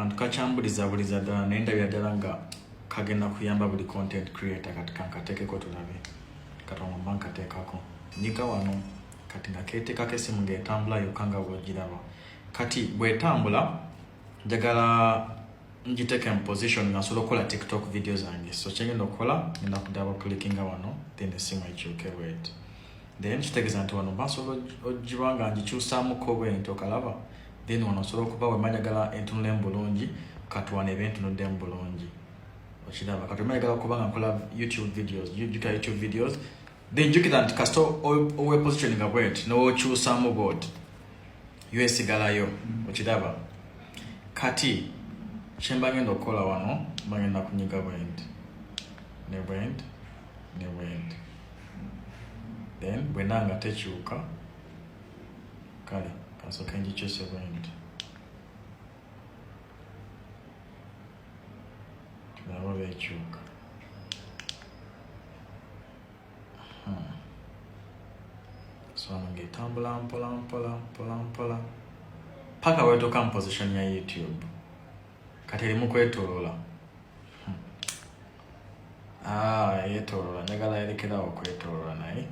kantu kachambuliza buliza ddala naye ndabira ddala nga kagenda kuyamba buli content creator kati kankateekeko tulabe katonda mba nkateekako nyiga wano kati nga keeteekako essimu ng'etambula yokka nga bw'ogiraba kati bw'etambula njagala ngiteeke mu position nga nsobola okukola tiktok video zange so kyengenda okukola ngenda kudaba clickinga wano then essimu ekyuke bweti then kitegeeza nti wano basobola ogiba nga ngikyusaamuko bwenti okalaba then wano osobola okuba wemanyagala entunula embulungi kati wano eba entunudde embulungi okiraba kati wemanyagala okuba nga nkola youtube videos then jukira nti kasita owepositioninga bwenti n'okyusaamu board yo esigalayo okiraba kati kyemba ngenda okukola wano bagenda kunyiga bwenti ne bwenti ne bwenti then bwenanga tekyuka kale kansooka ngikyuse bwenti nabo bekyuka so wano ng'etambula mpola mpola mpola mpola paka wetuuka mu position ya YouTube kati erimu kwetoloola yetoloola njagala yerekerawo okwetoloola naye